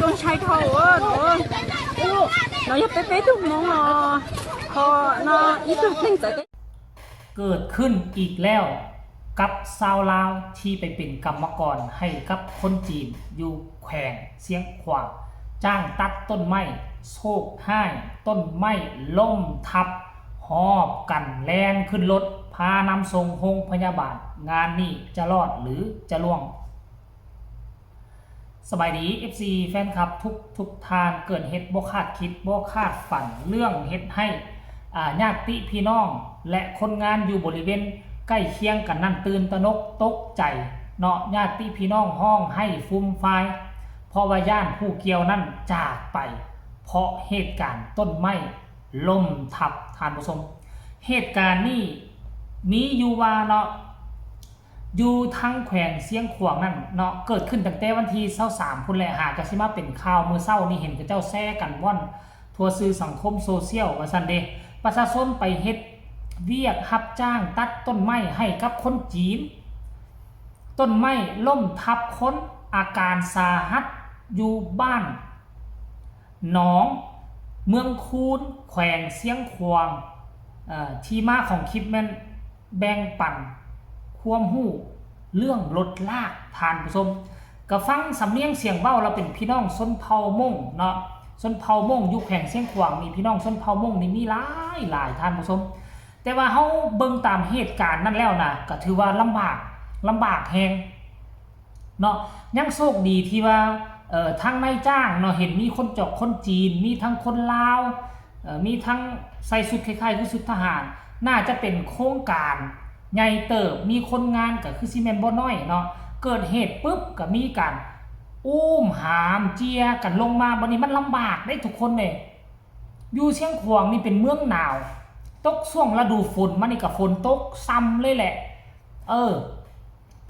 con sai thầu á nóจะไปทุกมองพอnó ít được tinh tới เกิดขึ้นอีกแล้วกับชาวลาวที่ไปเป็นกรรมกรให้กับคนจีนอยู่แขวงเสียงขวางจ้างตัดต้นไม้โชคให้ต้นไม้ล้มทับหอบกันแลนขึ้นรถพานำส่งโรงพยาบาลงานนี้จะรอดหรือจะล่วงสบายดี FC แฟนคลับทุกทานเกิดเหตุบ่คาดคิดบ่คาดฝันเรื่องเหตุให้ญาติพี่น้องและคนงานอยู่บริเวณใกล้เคียงกันนั่นตื่นตระหนกตกใจเนาะญาติพี่น้องห้องให้ฟุ่มไฟเพราะว่าย่านผู้เกี่ยวนั่นจากไปเพราะเหตุการณ์ต้นไม้ล้มทับท่านผู้ชมเหตุการณ์นี้มีอยู่ว่าเนาะอยู่ทั้งแขวงเสียงขวางนั่นเนาะเกิดขึ้นตั้งแต่วันที่23พุ่นแหละหากะสิมาเป็นข่าวมื้อเช้านี่เห็นกับเจ้าแซ่กันว่อนทั่วสื่อสังคมโซเชียลว่าซั่นเด้ประชาชนไปเฮ็ดเวียกรับจ้างตัดต้นไม้ให้กับคนจีนต้นไม้ล้มทับคนอาการสาหัสอยู่บ้านหนองเมืองคูนแขวงเสียงขวางที่มาของคลิปแม่นแบ่งปันความรู้เรื่องรถลากทานผู้ชมก็ฟังสำเนียงเสียงเว้าเราเป็นพี่น้องชนเผ่ามงเนาะชนเผ่ามงอยู่แขวงเสียงขวางมีพี่น้องชนเผ่ามงนี่มีหลายท่านผู้ชมแต่ว่าเฮาเบิ่งตามเหตุการณ์นั้นแล้วนะก็ถือว่าลำบากแฮงเนาะยังโชคดีที่ว่าทางนายจ้างเนาะเห็นมีคนจอกคนจีนมีทั้งคนลาวมีทั้งใส่ชุดคล้ายๆคือชุดทหารน่าจะเป็นโครงการใหญ่เติบมีคนงานก็คือซีเมนต์บ่น้อยเนาะเกิดเหตุปุ๊บก็มีการอุ้มหามเจียกันลงมาบัดนี้มันลำบากได้ทุกคนเลยอยู่เชียงขวางนี่เป็นเมืองหนาวตกช่วงฤดูฝนมันนี่ก็ฝนตกซ้ำเลยแหละเ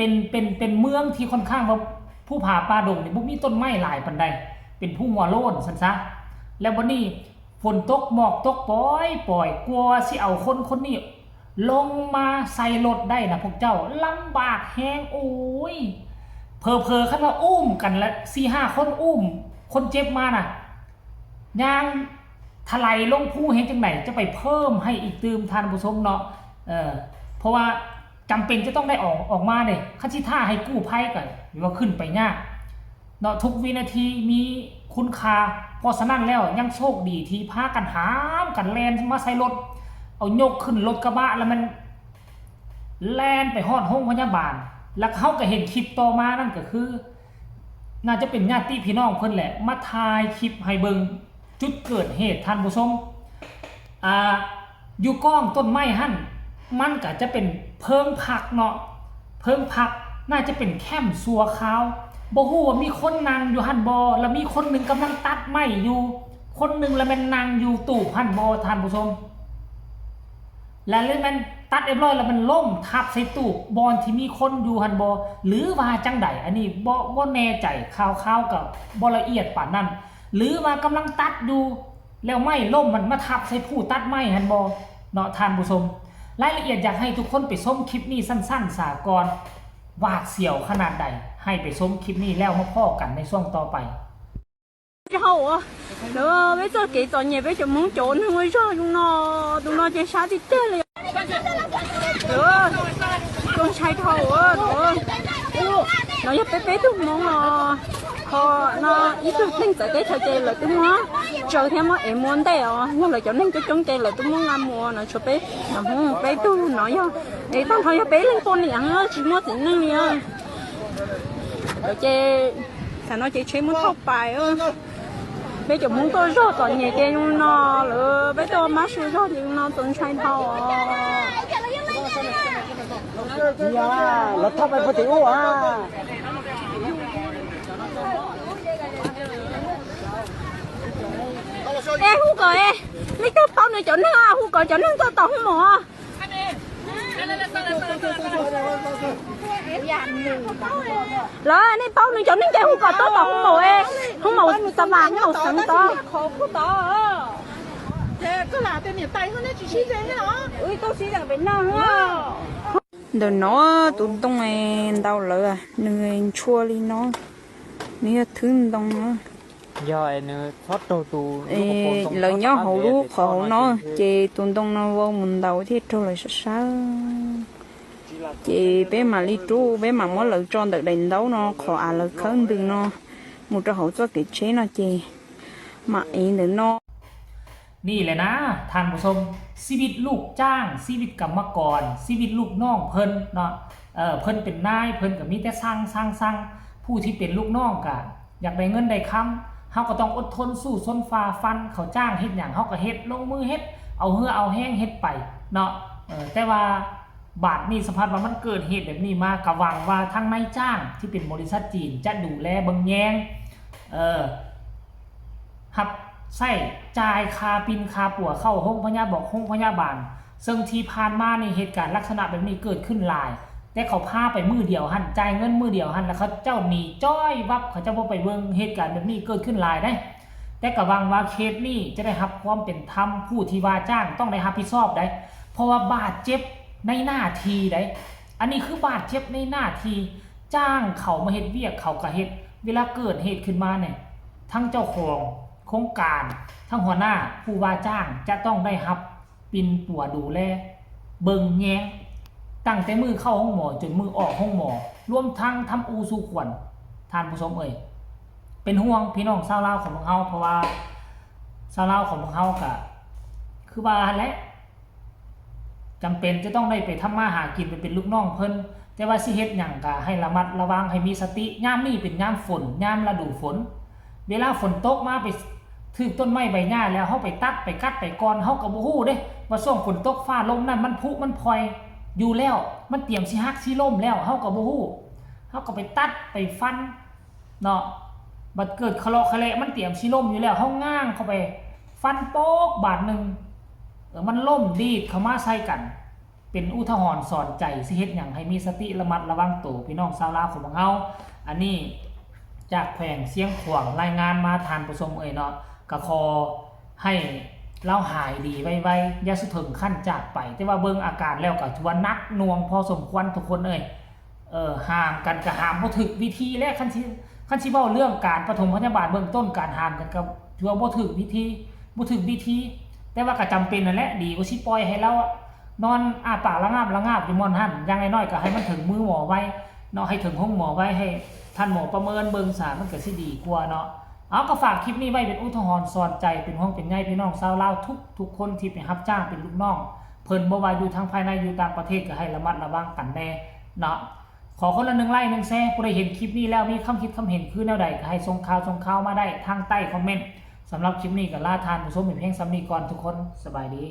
ป็นเมืองที่ค่อนข้างว่าผู้ผาป่าดงนี่บ่มีต้นไม้หลายปานใดเป็นผู้หัวโล้นซั่นซะแล้วบัดนี้ฝนตกหมอกตกปล่อยกลัวสิเอาคนนี้ลงมาใส่รถได้นะพวกเจ้าลำบากแฮงโอ้ยเพอคันว่าอุ้มกันละ 4-5 คนอุ้มคนเจ็บมาน่ะย่างถลายลงผู้เห็นจังไหนจะไปเพิ่มให้อีกตืมทานผู้ชมเนาะเพราะว่าจำเป็นจะต้องได้ออกมาเด้คันสิท่าให้กู้ภัยกันหรือว่าขึ้นไปยากเนาะทุกวินาทีมีคุณค่าเพราะฉะนั้นแล้วยังโชคดีที่พากันหามกันแลนมาใส่รถเอายกขึ้นรถกระบะแล้วมันแล่นไปฮอดโรงพยาบาลแล้วเขาก็เห็นคลิปต่อมานั่นก็คือน่าจะเป็นญาติพี่น้องเพิ่นแหละมาถ่ายคลิปให้เบิ่งจุดเกิดเหตุท่านผู้ชมอยู่ก้องต้นไม้หั่นมันก็จะเป็นเพิงผักเนาะเพิงผักน่าจะเป็นแคมป์สัวขาวบ่ฮู้ว่ามีคนนั่งอยู่หั่นบ่แล้วมีคนนึงกำลังตัดไม้อยู่คนนึงแล้วมันนั่งอยู่ตู้หั่นบ่ท่านผู้ชมแล้วเลยมันตัดเรียบร้อยแล้วมันล่มทับใส่ตู้บอลที่มีคนอยู่หันบอหรือว่าจังใดอันนี้บ่แน่ใจข่าวกับบ่ละเอียดป่านนั้นหรือว่ากำลังตัดอยู่แล้วไม้ล่มมันมาทับใส่ผู้ตัดไม้หันบอเนาะท่านผู้ชมรายละเอียดอยากให้ทุกคนไปชมคลิปนี้สั้นๆสากลหวาดเสียวขนาดใดให้ไปชมคลิปนี้แล้วมาพ้อกันในช่วงต่อไปhậu à, đó bây giờ cái trò nhẹ bây giờ muốn trốn không có cho chúng nó chơi sao thì chết liền, đó, con sai thầu á, đó, nó giúp bé đúng không nó ít được nên cái thời chơi là đúng không, chờ theo mà em muốn đây à, nhưng là cho nên cái trong chơi là tôi muốn làm mua nó cho bé, nó không bé tôi nói cho, để tao thôi bé lên con này ăn chỉ mua tính năng này, rồi chơi, sao nó chơi muốn thọc bài ơ. Bây giờ muốn tôi rót toàn nhẹ kia nhưng nó rồi bây giờ má sư rót nhưng nó từng xoay thâu dạ lật thâu phải tiểu à ê hú cờ ê mấy cái bao này chọn ha hú cờ chọn tôi tổng mò rồi anh ấy bao này chọn đến cái hú cờ tôi tổng mò ê không màu tao vàng màu sẵn to đừng nó tụi tung này đau lỡ à đừng chua đi nó nếu thương đông nó do anh thoát đầu tù lời nhỏ hậu lú khổ nó chị tuần đông nó vô mình đầu thì trôi lại sao chị bé mà đi chú bé mà mỗi lần tròn được đèn đấu nó khó à là khấn từ nó một trò hậu cho cái chế nó chị mà ý nữa nó นี่แหละนะท่านผู้ชมชีวิตลูกจ้างชีวิตกรรมกรชีวิตลูกน้องเพิ่นเนาะเพิ่นเป็นนายเพิ่นก็มีแต่สร้างผู้ที่เป็นลูกน้องก็อยากได้เงินได้คำเฮาก็ต้องอดทนสู้ซนฝ่าฟันเขาจ้างเฮ็ดหยังเฮาก็เฮ็ดลงมือเฮ็ดเอาเหือเอาแห้งเฮ็ดไปเนาะแต่ว่าบาดนี้สภาพว่ามันเกิดเหตุแบบนี้มาก็หวังว่าทางนายจ้างที่เป็นบริษัทจีนจะดูแลเบิ่งแยงรับใช้จ่ายค่าปินค่าปัวเข้าห้องพยาบาลซึ่งที่ผ่านมาในเหตุการณ์ลักษณะแบบนี้เกิดขึ้นหลายแต่เขาพาไปมือเดียวหันจ่ายเงินมือเดียวหันแล้วเขาเจ้าหนีจ้อยวับเขาจะบ่ไปเบิ่งเหตุการณ์แบบนี้เกิดขึ้นหลายได้แต่ก็หวังว่าเคสนี้จะได้รับความเป็นธรรมผู้ที่ว่าจ้างต้องได้รับผิดชอบได้เพราะว่าบาดเจ็บในหน้าที่ได้อันนี้คือบาดเจ็บในหน้าที่จ้างเขามาเฮ็ดเวียกเขาก็เฮ็ดเวลาเกิดเหตุขึ้นมาเนี่ยทั้งเจ้าของโครงการทั้งหัวหน้าผู้ว่าจ้างจะต้องได้รับปินปัวดูแลเบิ่งแยงตั้งแต่มือเข้าห้องหมอจนมือออกห้องหมอรวมทั้งทำอูสู่ขวัญท่านผู้ชมเป็นห่วงพี่น้องชาวลาวของพวกเฮาเพราะว่าชาวลาวของพวกเฮาก็คือว่าและจำเป็นจะต้องได้ไปทำมาหากินไปเป็นลูกน้องเพิ่นแต่ว่าสิเฮ็ดหยังก็ให้ระมัดระวังให้มีสติยามนี้เป็นยามฝนยามฤดูฝนเวลาฝนตกมาไปถึงต้นไม้ใบหญ้าแล้วเฮาไปตัดไปกัดไปกอนเฮาก็บ่ฮู้เด้ว่าช่วงฝนตกฟ้าลมนั่นมันพุมันพลอยอยู่แล้วมันเตรียมสิฮักสิล่มแล้วเฮาก็บ่ฮู้เฮาก็ไปตัดไปฟันเนาะบัดเกิดคะเลาะคะและมันเตรียมสิล่มอยู่แล้วเฮาง้างเข้าไปฟันโป๊กบาดนึงมันล่มดีดเข้ามาใส่กันเป็นอุทาหรณ์สอนใจสิเฮ็ดหยังให้มีสติระมัดระวังตัวพี่น้องชาวลาวของเฮาอันนี้จากแขวงเสียงขวางรายงานมาทานผู้ชมเนาะก็ขอให้เราหายดีไวๆอย่าสุดถึงขั้นจากไปแต่ว่าเบิ่งอาการแล้วก็ถือว่านักหน่วงพอสมควรทุกคนห้ามกันก็ห้ามบ่ถึกวิธีและคันสิเว้าเรื่องการปฐมพยาบาลเบื้องต้นการห้ามกันก็ถือว่าบ่ถึกวิธีแต่ว่าก็จำเป็นนั่นแหละดีกว่าสิปล่อยให้เรานอนอ้าปากระงาบอยู่มอนหั่นอย่างน้อยๆก็ให้มันถึงมือหมอไว้เนาะให้ถึงห้องหมอไว้ให้ท่านหมอประเมินเบิ่งสารมันก็สิดีกว่าเนาะเอาก็ฝากคลิปนี้ไว้เป็นอุทาหรณ์สอนใจเป็นห่วงเป็นใยพี่น้องชาวลาวทุกคนที่ไปรับจ้างเป็นลูกน้องเพิ่นบ่ว่าอยู่ทางภายในอยู่ต่างประเทศก็ให้ระมัดระวังกันแน่เนาะขอคนละ1 ไลค์ 1 แชร์ผู้ใดเห็นคลิปนี้แล้วมีความคิดความเห็นคือแนวใดก็ให้ส่งข่าวมาได้ทางใต้คอมเมนต์สำหรับคลิปนี้ก็ลาทานผู้ชมเป็นเพียงซ้ำนี้ก่อนทุกคนสบายดี